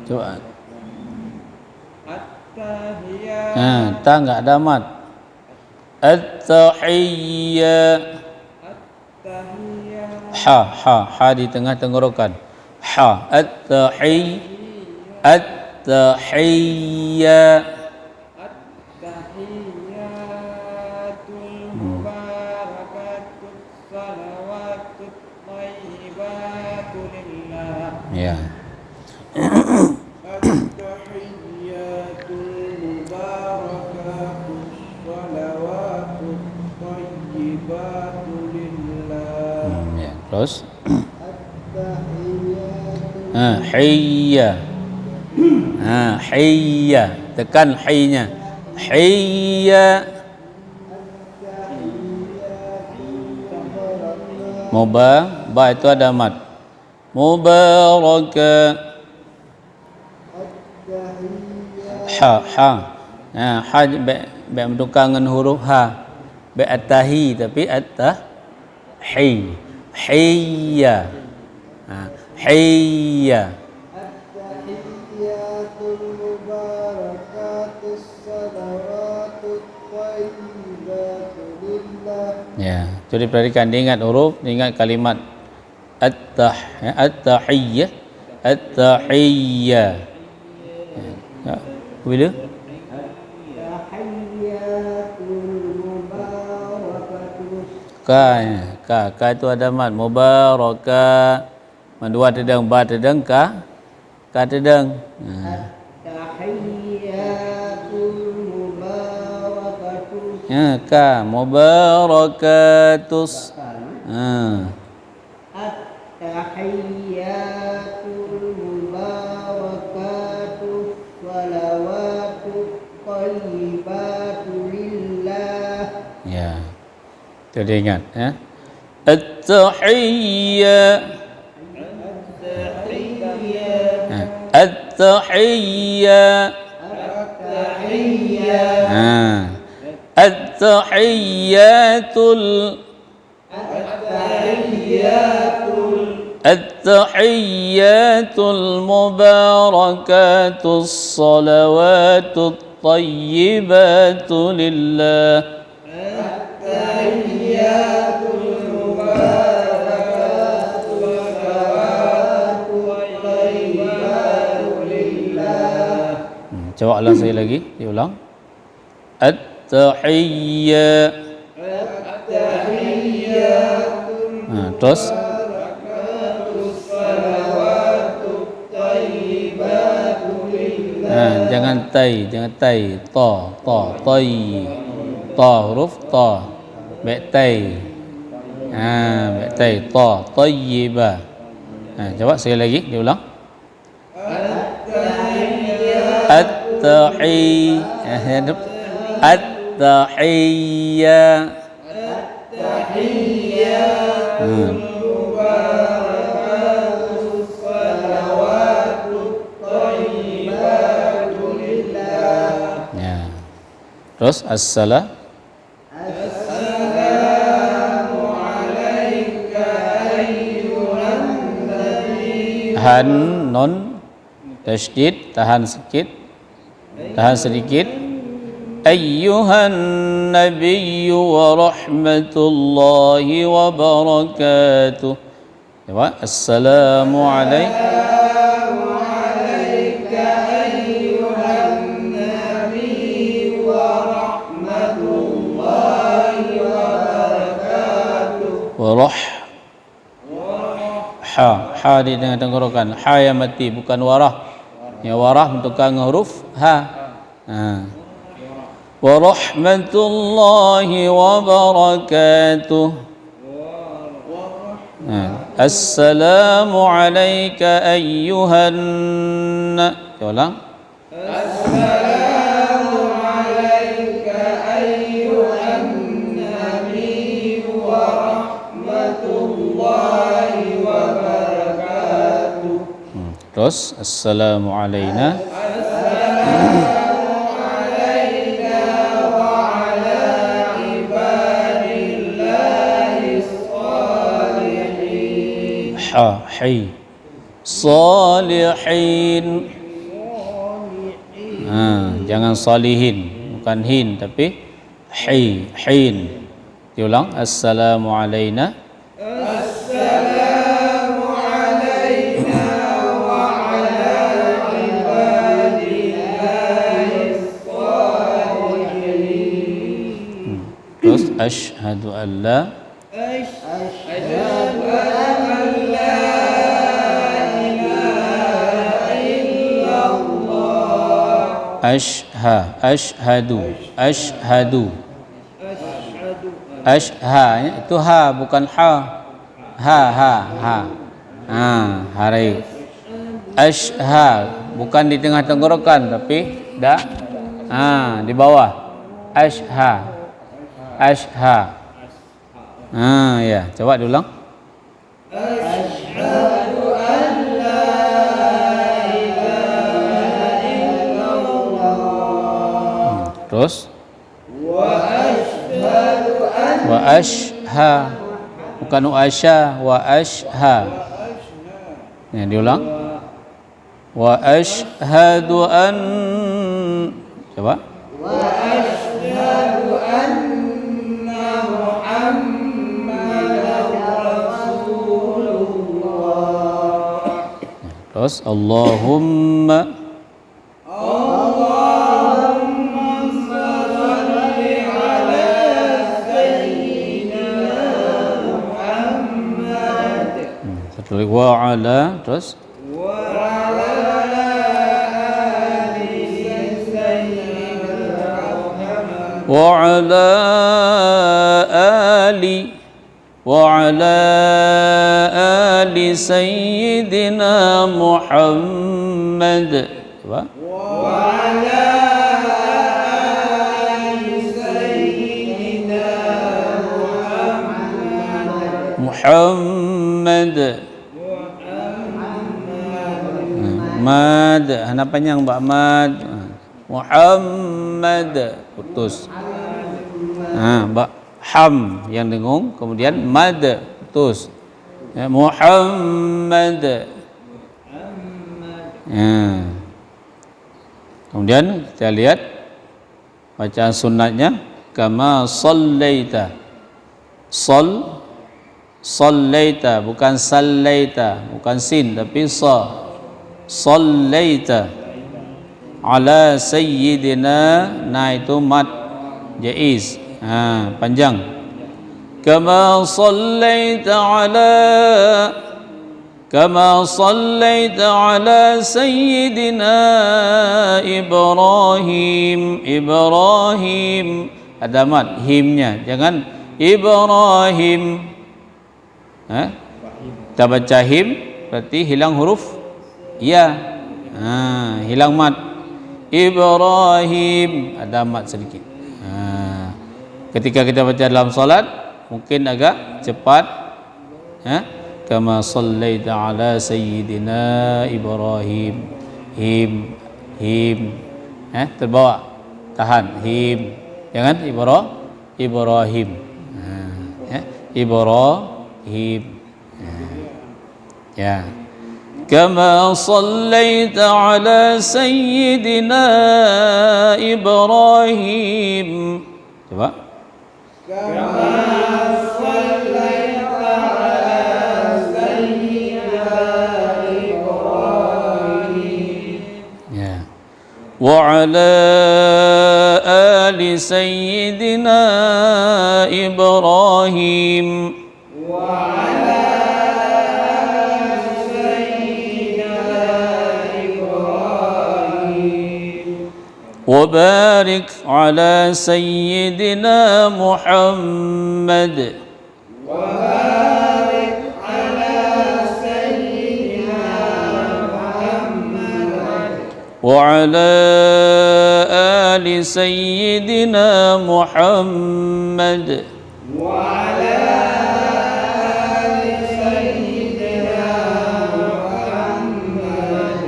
Coba. At-tahiyat. Ta enggak ada mat. At-tahiyya. Ha di tengah tenggorokan. Ha. At-tahiyya. At-tahiyyatul mubarakatuh salawatut thayyibatu lillah. Ya. At-tahiyyatul mubarakatuh salawatut thayyibatu lillah. Ya, terus. At-tahiyyatul Hayya. Hayya. Tekan haynya. Hayya. Ba itu ada mat. Mubaraka. Ha. Ha be bertukar dengan huruf ha. Be at-tahi tapi at-tahi. Hayya. Hayya. at-tahiyyatul mubarakatus salawatut thayyibatu lillah. Ya, jadi perhatikan, diingat huruf, diingat kalimat at-tahiyyah, at-tahiyyah. Ya, bila? At-tahiyyatul mubarakatus. Ka itu ada mat. Mubaraka. Dua tedang, ba tedang, ka tedang. At-tahiyyatul mubarakatus. Ka mubarakatus. At-tahiyyatul mubarakatuh salawatut thayyibatu lillah. Ya. Itu dia ingat ya. At-tahiyyah. At-tahiyyah. At-tahiyyatul mubarakatus salawatut thayyibatu lillah. At-tahiyyatul mubarakatuh salawatut thayyibatu lillah. Coba ulang sekali lagi, diulang. At-tahiyyah. At-tahiyyatul Terus mubarakatus salawatut thayyibatu lillah. jangan tai, ta, tai. Ta huruf ta. Baik tai. Baik tai, ta, tayyibah. Coba sekali lagi, diulang. At-tahiyyah. Mubarakatus salawatut thayyibatu lillah. Ya. Terus as-salam. Assalamu alayka ayyuhan nabi. Han non tasydid, tahan sedikit. Ayyuhan nabiyyu wa rahmatullahi wa barakatuh. Coba. Assalamu alayka. Assalamu alayka ayyuhan nabi wa rahmatullahi wa barakatuh. Ha di tengah tenggorokan. Ha yang mati, bukan warah. Ya, warah bentukkan huruf ha. Wa rahmatullahi wa barakatuh. Assalamu alayka ayyuhan. Ulang. Assalamu alayka ayyuhan nabi wa rahmatullahi wa barakatuh. Terus assalamu alayna. Hi salihin. Jangan salihin, bukan hin tapi hin. Diulang, assalamu alaina. Assalamu alaina wa ala ibadillahis shalihin. Terus asyhadu an la Asyhadu an la ilaha illallah. Ashhadu. Itu ha bukan ha. Ha. Hari. Ashha bukan di tengah tenggorokan tapi dah di bawah. Ashha. Ya, coba diulang. Asyhadu an la ilaha illallah. Terus Wa asyhadu an wa ashha bukan asha wa ashha. Ya, diulang. Wa ashhadu an coba. wa asyhadu anna Muhammadar Rasulullah. Terus Allahumma Shalli ala sayyidina Muhammad satu lagi wa ala terus wa ala ali sayyidina Muhammad wa ala ali sayyidina Muhammad. Coba. wa ala ali sayyidina Muhammad. Mad, hana panjang Mbak Mad. Muhammad putus. Mbak ham yang dengung, kemudian mad putus. Ya, Muhammad. Kemudian kita lihat bacaan sunnatnya kama sallaita. Sallaita bukan sallaita, bukan sin tapi sa. Sallaita ala sayyidina, na itu mad jaiz, panjang. Kama sallaita ala sayyidina Ibrahim ada mad himnya, jangan Ibrahim. Kita baca him berarti hilang huruf ya, hilang mad. Ibrahim ada mad sedikit. Ketika kita baca dalam salat mungkin agak cepat. Kama sallaita ala sayyidina Ibrahim. Him. Terbawa, tahan him, jangan Ibrahim. Ibrahim. Ya. Kama sallaita ala sayyidina Ibrahim. Coba. kama sallaita ala sayyidina Ibrahim Ya. Wa ala ali sayyidina Ibrahim. wa ala وبارك على سيدنا محمد وبارك على سيدنا محمد وعلى آل سيدنا محمد وعلى آل سيدنا محمد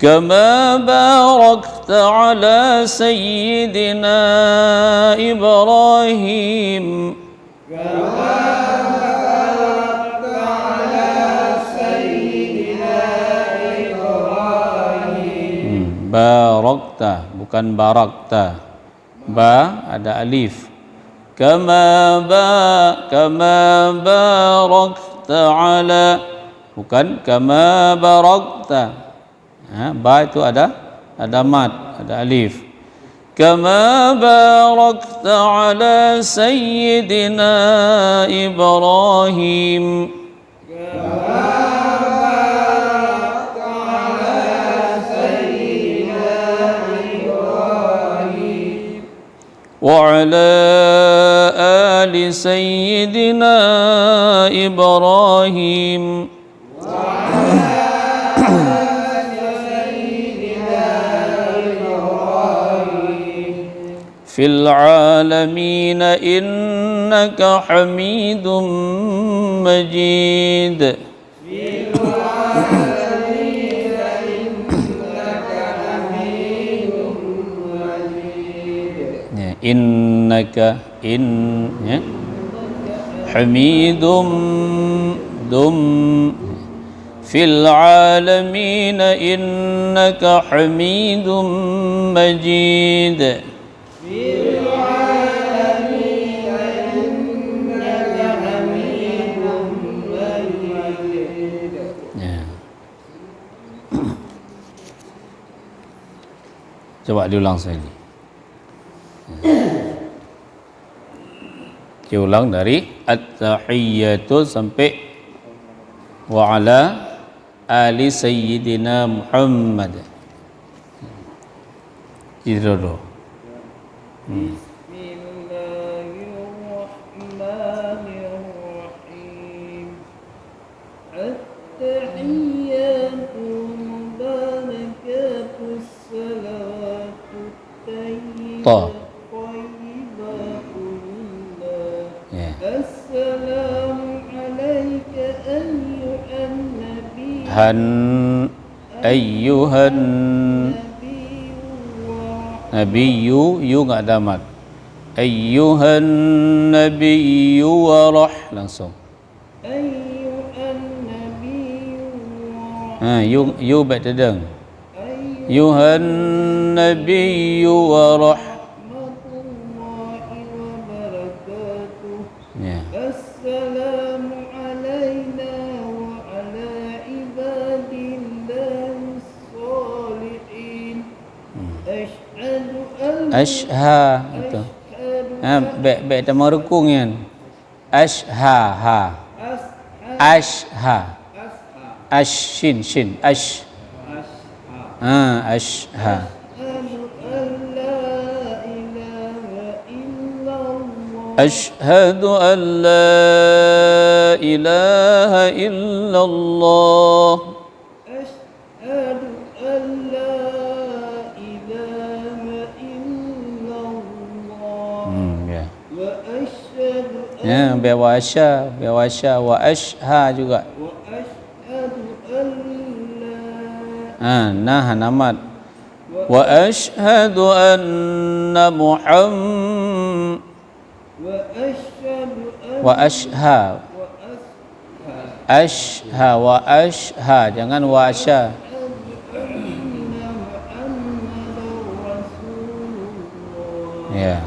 كما باركت على سيدنا إبراهيم كما باركت على سيدنا إبراهيم barakta, bukan barakta. Ba ada alif. Kama barakta ala, bukan kama barakta. Ba itu ada mad, ada alif. Kama barakta ala sayyidina Ibrahim. وعلى آل سيدنا إبراهيم في العالمين إنك حميد مجيد. Innaka hamidum fil alamin innaka hamidum majid. Fil alamin innaka hamidum majid. Coba diulang sekali. Kita ulang dari at-tahiyyatu sampai wa ala ali sayyidina Muhammad. Itu. Bismillahirrahmanirrahim. At-tahiyyatu mubarakatus salawatut tayyibah. Ayyuhan nabiyyu, yu enggak ada mat. Ayyuhan nabiyyu wa langsung. Ayyuhan nabiyyu yu baik tedeng. Ayyuhan nabiyyu wa rahmatullahi wa barakatuh. Ya. Assalamu alayna wa ala ibadillah salihin. Ashha itu. Baik tamarukung yan. Ashha. Shin ash. Ashha. أشهد أن لا إله إلا الله. أشهد أن لا إله إلا الله. وأشهد أن biawasya wa ashha juga. وأشهد أن لا namat. وأشهد أن محمد wa ashha wa ashha, jangan wa asha. Ya.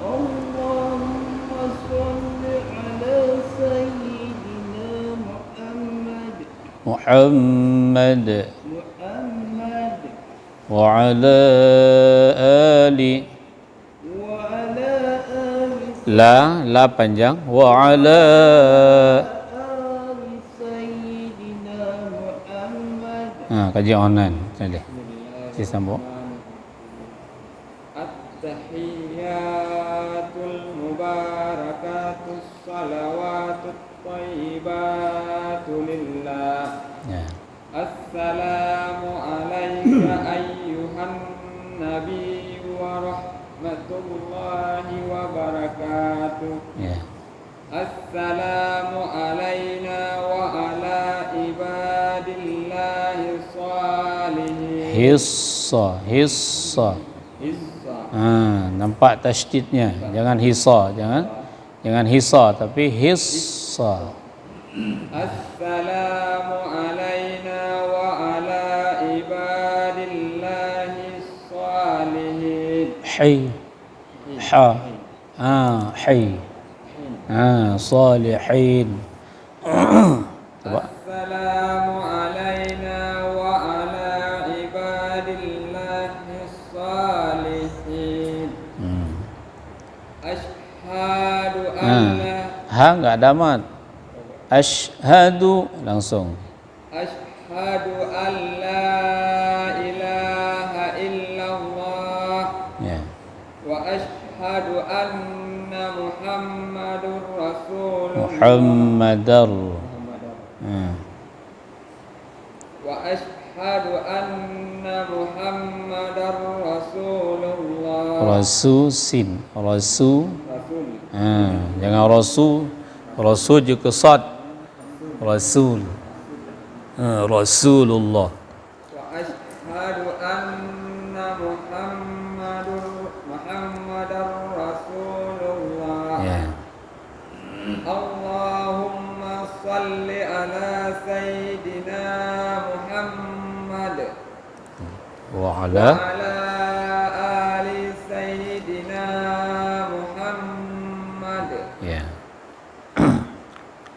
Allahumma shalli ala sayyidina Muhammad wa ala ali la panjang wa ala sayyidina Muhammad. Kaji online boleh. Saya sambung. At-tahiyyatul mubarakatus salawatut thayyibatu lillah. Ya. Assalamu alayka ayyuhan nabiy wa rahmatullahi wa barakatuh. Ya. Assalamu alayna wa ala ibadillahi salihin. Hissa. Nampak tasydidnya. Jangan hissa tapi hissa. Assalamu alayna wa ala ibadillahi حي حا حي صالحين السلام علينا وعلى عباد الله الصالحين أشهد أن ha enggak ada mat asyhadu langsung Ashhadu an la ilaha illallah ya wa ashhadu anna Muhammadur Rasulullah Muhammadar wa ashhadu anna Muhammadar Rasulullah rasusin rasul Rasul jangan rasul juga sad rasul Rasulullah wa ashhadu anna Muhammadar Rasulullah ya Allahumma salli ala Sayyidina Muhammad wa wa ala ala ali Sayyidina Muhammad ya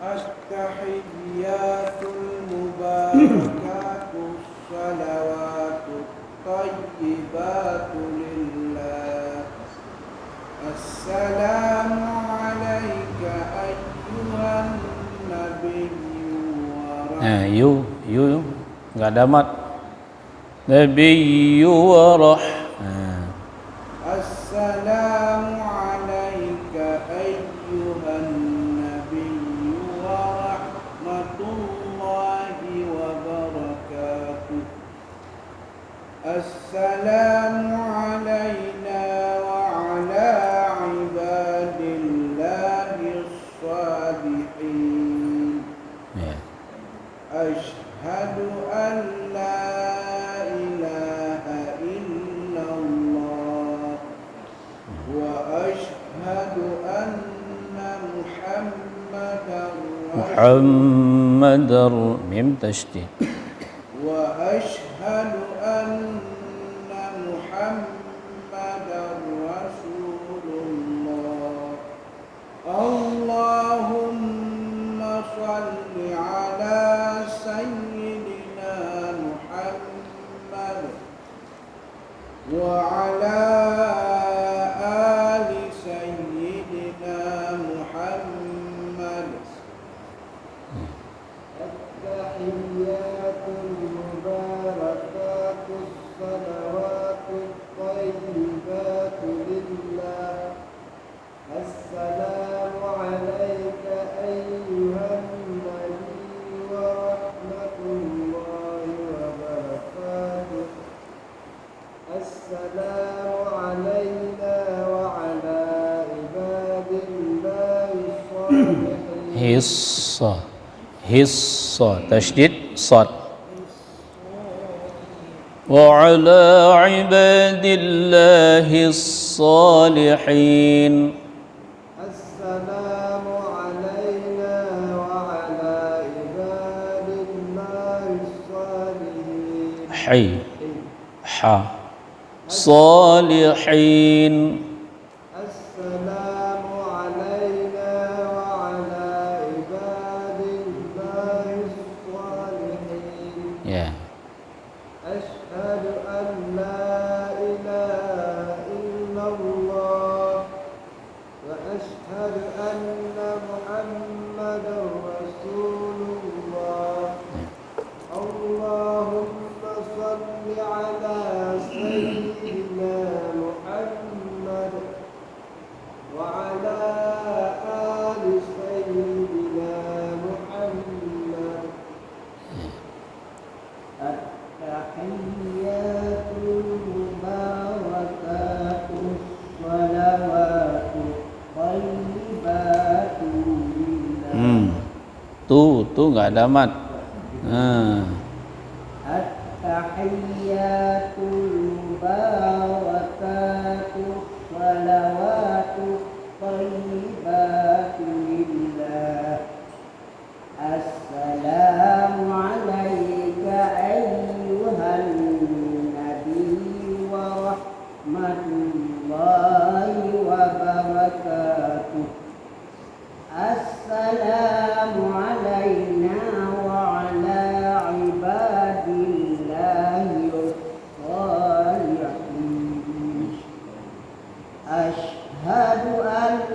At-tahiyyatul mubarakatus salawatut tayyibatu lillah Assalamu alayka ayyuhan nabiyyu wa you enggak ada mat nabiyyu wa Assalamu alayka ayyuhan nabiyyu wa rahmatullahi wa barakatuh Assalamu alayna wa ala ibadillahi salihin ya Ashhadu an la ilaha illallah wa ashhadu anna Muhammadar mim tasydid wa ashhadu anna Muhammadar Rasulullah Allahumma salli ala sayyidina Muhammad wa ala ali sayyidina Muhammad At-tahiyyatul mubarakatus salawatut tayyibatu lillah Assalamu alayka ayyuhan nabiyyu wa rahmatullahi wa barakatuh Assalamu alayna wa ala ibadillahi salihin hissa tasydid sad wa ala ibadillahi salihin Assalamu alayna wa ala ibadillahi salihin hay ha salihin Assalamu alayna wa ala ibadillahi salihin ya Ashhadu an la ilaha illallah wa ashhadu anna Muhammadar Rasulullah Allahumma salli ala sayyidina Muhammad wa ala ali sayyidina Muhammad At-tahiyyatul mubarakatus salawatut tayyibatu lillah tu enggak ada mat At-tahiyyatul mubarakatus salawatut tayyibatu lillah Assalamu alayka ayyuhan nabiyyu wa rahmatullahi wabarakatuh. Assalamu alayna wa ala ibadillahi sholihin. Ashhadu an